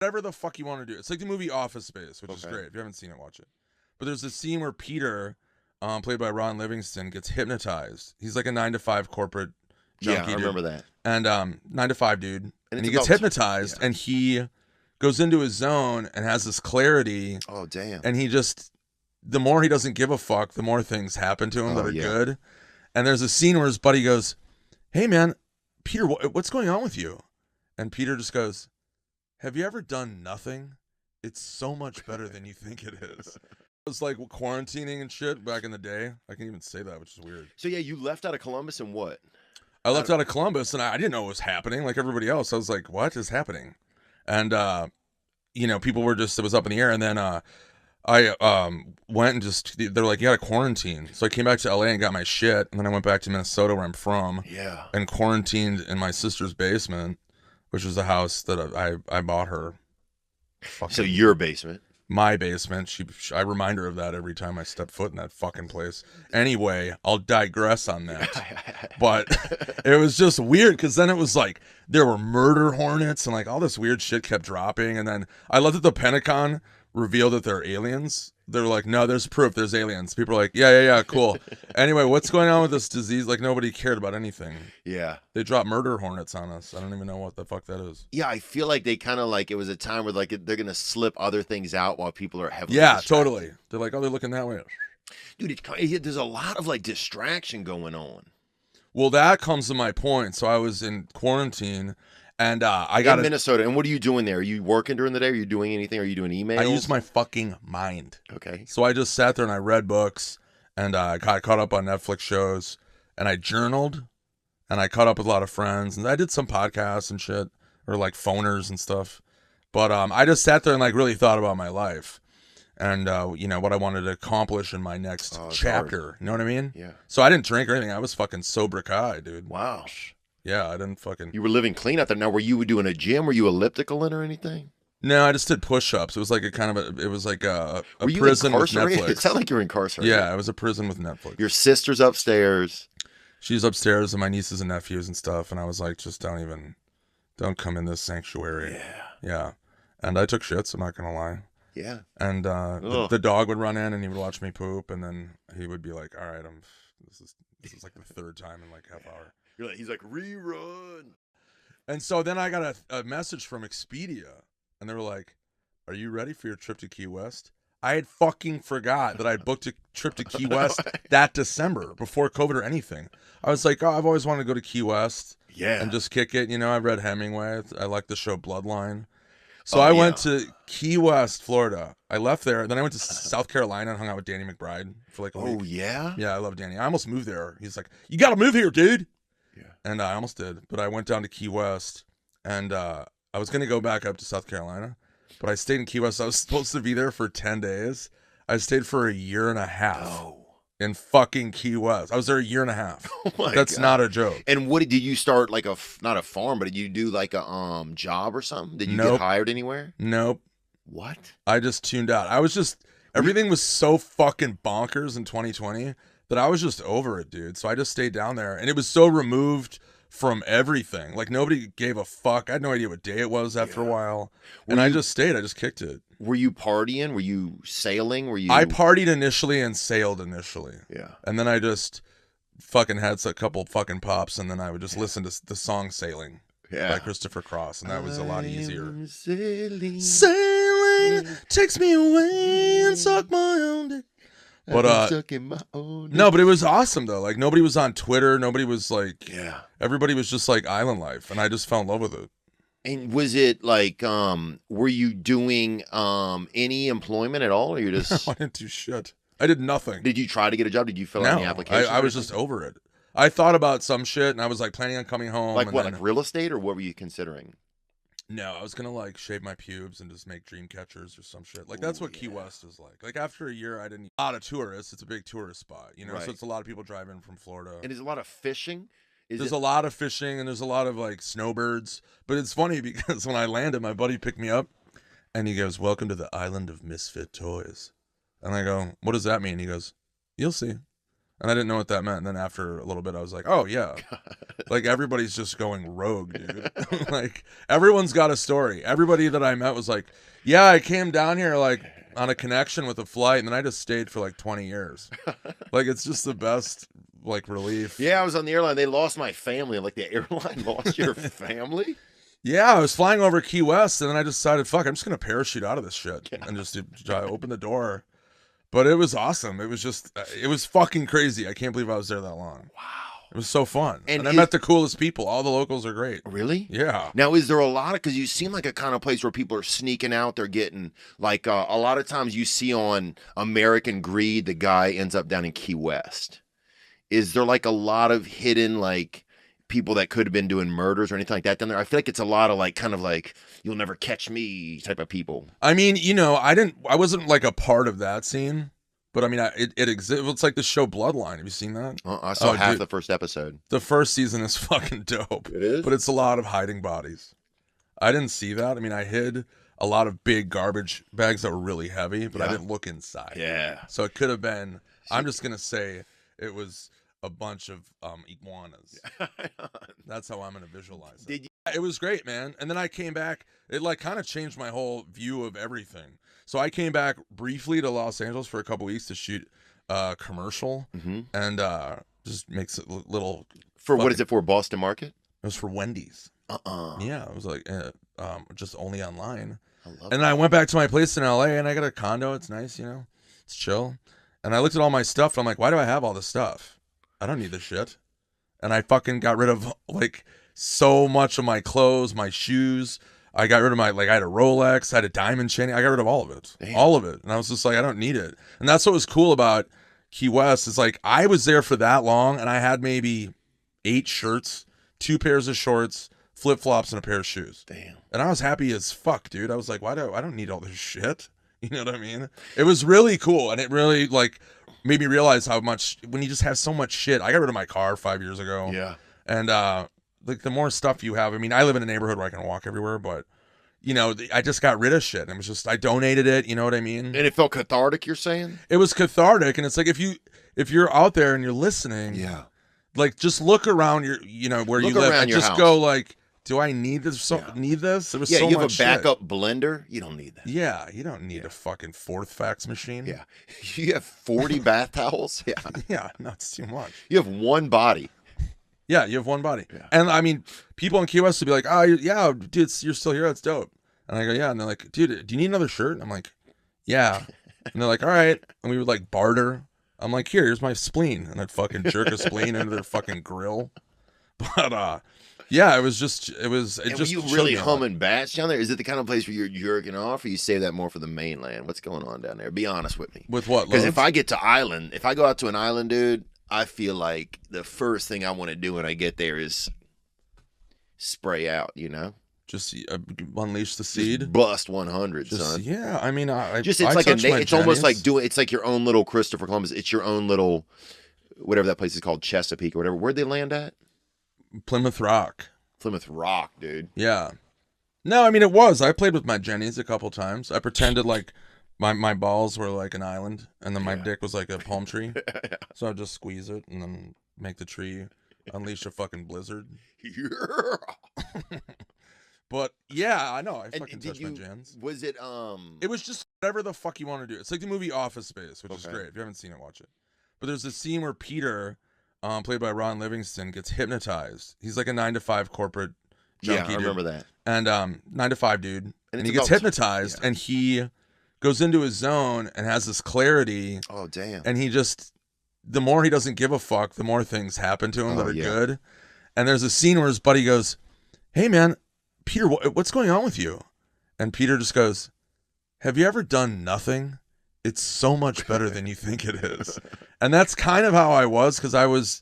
whatever the fuck you want to do. It's like the movie Office Space, which is great. If you haven't seen it, watch it. But there's a scene where Peter, played by Ron Livingston, gets hypnotized. He's like a 9-to-5 corporate junkie. Yeah, I remember that. And 9-to-5 dude, and he gets hypnotized, and he goes into his zone and has this clarity. Oh damn! And he just, the more he doesn't give a fuck, the more things happen to him that are good. And there's a scene where his buddy goes, "Hey man, Peter, what's going on with you?" And Peter just goes, "Have you ever done nothing? It's so much better than you think it is." It was like quarantining and shit back in the day. I can even say that, which is weird. So yeah, you left out of Columbus and what? I left out of Columbus and I didn't know what was happening like everybody else. I was like, what is happening? And, people were just, it was up in the air. And then I went and just, they're like, you got to quarantine. So I came back to LA and got my shit. And then I went back to Minnesota, where I'm from. Yeah. And quarantined in my sister's basement, which was the house that I bought her. So your basement? My basement. I remind her of that every time I step foot in that fucking place. Anyway, I'll digress on that. But it was just weird because then it was like there were murder hornets and like all this weird shit kept dropping. And then I love that the Pentagon revealed that they're aliens. They're like, no, there's proof there's aliens. People are like, yeah, cool. Anyway, what's going on with this disease? Like nobody cared about anything. Yeah. They dropped murder hornets on us. I don't even know what the fuck that is. Yeah, I feel like they kind of like, it was a time where like they're going to slip other things out while people are heavily distracted. Totally. They're like, oh, they're looking that way. Dude, there's a lot of like distraction going on. Well, that comes to my point. So I was in quarantine. And I got in Minnesota. And what are you doing there? Are you working during the day? Are you doing anything? Are you doing emails? I use my fucking mind. Okay. So I just sat there and I read books and I got caught up on Netflix shows and I journaled and I caught up with a lot of friends and I did some podcasts and shit or like phoners and stuff. But I just sat there and like really thought about my life and what I wanted to accomplish in my next chapter. Hard. You know what I mean? Yeah. So I didn't drink or anything. I was fucking sober guy, dude. Wow. Yeah, I didn't fucking... You were living clean out there. Now, were you doing a gym? Were you elliptical in or anything? No, I just did push-ups. It was like a you prison with Netflix. It sounded like you were incarcerated. Yeah, it was a prison with Netflix. Your sister's upstairs. She's upstairs and my nieces and nephews and stuff. And I was like, just don't come in this sanctuary. Yeah. Yeah. And I took shits, I'm not going to lie. Yeah. And the dog would run in and he would watch me poop. And then he would be like, all right, this is like the third time in like half hour. He's like, rerun. And so then I got a message from Expedia, and they were like, are you ready for your trip to Key West? I had fucking forgot that I'd booked a trip to Key West that December, before COVID or anything. I was like, oh, I've always wanted to go to Key West and just kick it. I read Hemingway. I like the show Bloodline. So I went to Key West, Florida. I left there. Then I went to South Carolina and hung out with Danny McBride for like a week. Oh, yeah? Yeah, I love Danny. I almost moved there. He's like, you got to move here, dude. Yeah. And I almost did, but I went down to Key West, and I was going to go back up to South Carolina, but I stayed in Key West. I was supposed to be there for 10 days. I stayed for a year and a half in fucking Key West. I was there a year and a half. Oh my That's God. not a joke. And what did you start like not a farm, but did you do like a job or something? Did you get hired anywhere? Nope. What? I just tuned out. Everything was so fucking bonkers in 2020. that I was just over it, dude. So I just stayed down there, and it was so removed from everything. Like, nobody gave a fuck. I had no idea what day it was after a while. And I just stayed. I just kicked it. Were you partying? Were you sailing? Were you? I partied initially and sailed initially. Yeah. And then I just fucking had a couple fucking pops, and then I would just listen to the song Sailing by Christopher Cross, and that was a lot easier. Sailing takes me away and suck my own dick. But no, but it was awesome though. Like, nobody was on Twitter. Nobody was like, everybody was just like island life, and I just fell in love with it. And was it like, were you doing any employment at all, or you just? No, I didn't do shit. I did nothing. Did you try to get a job? Did you fill out any applications? I was just over it. I thought about some shit, and I was like planning on coming home. Like what, like real estate, or what were you considering? No, I was gonna like shave my pubes and just make dream catchers or some shit. Like, that's what Key West is like. Like, after a year, I didn't. A lot of tourists. It's a big tourist spot, you know. Right. So it's a lot of people driving from Florida. And there's a lot of fishing. There's a lot of fishing, and there's a lot of like snowbirds. But it's funny because when I landed, my buddy picked me up, and he goes, "Welcome to the island of misfit toys." And I go, "What does that mean?" He goes, "You'll see." And I didn't know what that meant. And then after a little bit, I was like, oh, yeah. Like, everybody's just going rogue, dude. Like, everyone's got a story. Everybody that I met was like, yeah, I came down here, like, on a connection with a flight, and then I just stayed for, like, 20 years. Like, it's just the best, like, relief. Yeah, I was on the airline. They lost my family. Like, the airline lost your family? Yeah, I was flying over Key West, and then I decided, fuck, I'm just going to parachute out of this shit and just open the door. But it was awesome. It was just, it was fucking crazy. I can't believe I was there that long. Wow. It was so fun. And I is- met the coolest people. All the locals are great. Really? Yeah. Now, is there a lot of, because you seem like a kind of place where people are sneaking out, they're getting, like, a lot of times you see on American Greed, the guy ends up down in Key West. Is there, like, a lot of hidden, like, people that could have been doing murders or anything like that down there? I feel like it's a lot of, like, kind of like, you'll never catch me type of people. I mean, you know, I wasn't like a part of that scene, but I mean, it exists. It's like the show Bloodline. Have you seen that? I saw half dude, the first episode. The first season is fucking dope. It is? But it's a lot of hiding bodies. I didn't see that. I mean, I hid a lot of big garbage bags that were really heavy, but I didn't look inside. Yeah. So it could have been, I'm just going to say it was a bunch of iguanas. That's how I'm going to visualize it. It was great, man. And then I came back. It like kind of changed my whole view of everything. So I came back briefly to Los Angeles for a couple weeks to shoot a commercial, and just makes it little. For what is it for? Boston Market? It was for Wendy's. Yeah, it was like just only online. I love and then I went back to my place in LA, and I got a condo. It's nice, you know, it's chill. And I looked at all my stuff. And I'm like, why do I have all this stuff? I don't need this shit. And I fucking got rid of like so much of my clothes, my shoes. I got rid of I had a Rolex, I had a diamond chain. I got rid of all of it. Damn. All of it. And I was just like, I don't need it. And that's what was cool about Key West is like, I was there for that long and I had maybe 8 shirts, 2 pairs of shorts, flip-flops, and a pair of shoes. Damn. And I was happy as fuck, dude. I was like, I don't need all this shit. You know what I mean? It was really cool. And it really like made me realize how much, when you just have so much shit. I got rid of my car 5 years ago. Yeah. And like the more stuff you have, I mean, I live in a neighborhood where I can walk everywhere, but you know, I just got rid of shit. And it was just, I donated it. You know what I mean? And it felt cathartic, you're saying? It was cathartic. And it's like, if you're out there and you're listening, like just look around where you live and just house. Go like, do I need this? Need this? There was so much you have a backup shit. Blender. You don't need that. Yeah, you don't need a fucking fourth fax machine. Yeah, you have 40 bath towels. Yeah, yeah, no, it's too much. You have one body. Yeah, you have one body. Yeah. And I mean, people in Key West would be like, oh, yeah, dude, you're still here. That's dope. And I go, yeah. And they're like, dude, do you need another shirt? And I'm like, yeah. And they're like, all right. And we would like barter. I'm like, here's my spleen. And I'd fucking jerk a spleen into their fucking grill. But, yeah, it was just. Were you really humming batch down there? Is it the kind of place where you're jerking off, or you save that more for the mainland? What's going on down there? Be honest with me. With what? Because if I get to island, if I go out to an island, dude, I feel like the first thing I want to do when I get there is spray out. You know, just unleash the seed, just bust 100, son. Yeah, I mean, it's like it's almost like it's like your own little Christopher Columbus. It's your own little whatever that place is called, Chesapeake or whatever. Where'd they land at? Plymouth Rock. Plymouth Rock, dude. Yeah. No, I mean, it was. I played with my jennies a couple times. I pretended like my balls were like an island, and then my dick was like a palm tree. So I'd just squeeze it and then make the tree unleash a fucking blizzard. But yeah, I know. I fucking touched my jans. Was it It was just whatever the fuck you want to do. It's like the movie Office Space, which is great. If you haven't seen it, watch it. But there's a scene where Peter, played by Ron Livingston, gets hypnotized. He's like a 9-to-5 corporate junkie. Yeah, I remember that. And 9-to-5 dude, and he gets hypnotized, and he goes into his zone and has this clarity. Oh damn! And he just, the more he doesn't give a fuck, the more things happen to him that are good. And there's a scene where his buddy goes, "Hey man, Peter, what's going on with you?" And Peter just goes, "Have you ever done nothing? It's so much better than you think it is." And that's kind of how I was, because I was,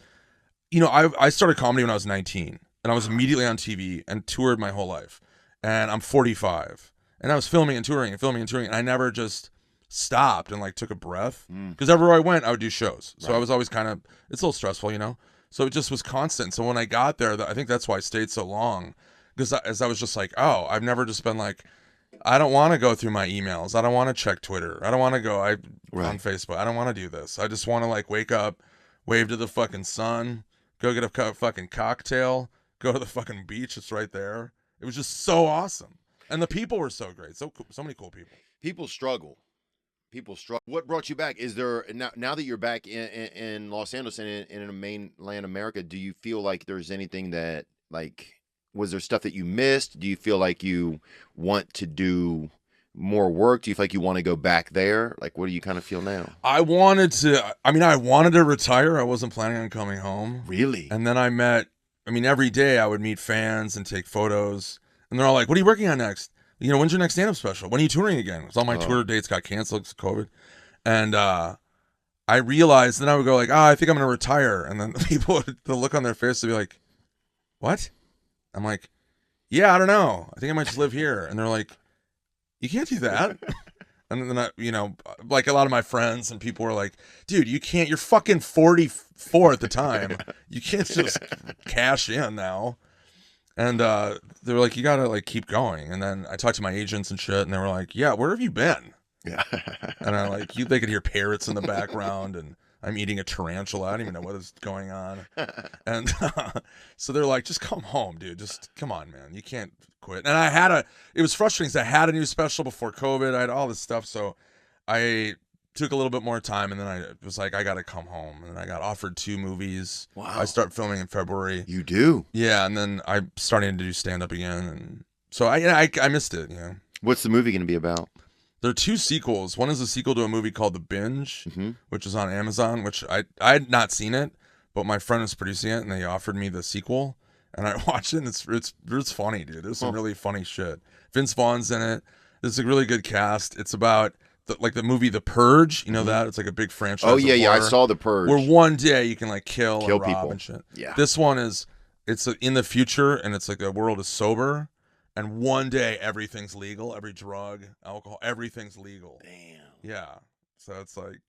I started comedy when I was 19, and I was immediately on TV and toured my whole life. And I'm 45, and I was filming and touring, and I never just stopped and like took a breath, because everywhere I went, I would do shows. So I was always kind of, it's a little stressful, So it just was constant. So when I got there, I think that's why I stayed so long, because as I was just like, oh, I've never just been like, I don't want to go through my emails. I don't want to check Twitter. I don't want to go on Facebook. I don't want to do this. I just want to like wake up, wave to the fucking sun, go get a fucking cocktail, go to the fucking beach. It's right there. It was just so awesome. And the people were so great. So many cool people. People struggle. People struggle. What brought you back? Is there now that you're back in Los Angeles and in mainland America? Do you feel like there's anything that like was there stuff that you missed? Do you feel like you want to do more work? Do you feel like you want to go back there? Like, what do you kind of feel now? I wanted to retire. I wasn't planning on coming home. Really? And then every day I would meet fans and take photos. And they're all like, what are you working on next? When's your next stand-up special? When are you touring again? Because all my tour dates got canceled because of COVID. And I realized, then I would go like, I think I'm going to retire. And then people, the look on their face would be like, what? I'm like, yeah, I don't know. I think I might just live here. And they're like, you can't do that. And then, like a lot of my friends and people were like, dude, you can't, you're fucking 44 at the time. You can't just cash in now. And they were like, you gotta like keep going. And then I talked to my agents and shit, and they were like, yeah, where have you been? Yeah. And I like, they could hear parrots in the background, and I'm eating a tarantula. I don't even know what is going on. And so they're like, just come home, dude. Just come on, man. You can't quit. And it was frustrating because I had a new special before COVID. I had all this stuff. So I took a little bit more time, and then I was like, I got to come home. And I got offered 2 movies. Wow. I start filming in February. You do? Yeah, and then I'm starting to do stand-up again. And so I missed it, What's the movie going to be about? There are 2 sequels. One is a sequel to a movie called The Binge, Mm-hmm. which is on Amazon, which I had not seen it, but my friend was producing it, and they offered me the sequel. And I watched it, and it's funny, dude. There's some really funny shit. Vince Vaughn's in it. There's a really good cast. It's about the movie The Purge, that? It's like a big franchise. Oh yeah, I saw The Purge. Where one day you can like kill and rob people and shit. Yeah. This one it's in the future, and it's like the world is sober, and one day everything's legal, every drug, alcohol, everything's legal. Damn. Yeah. So it's like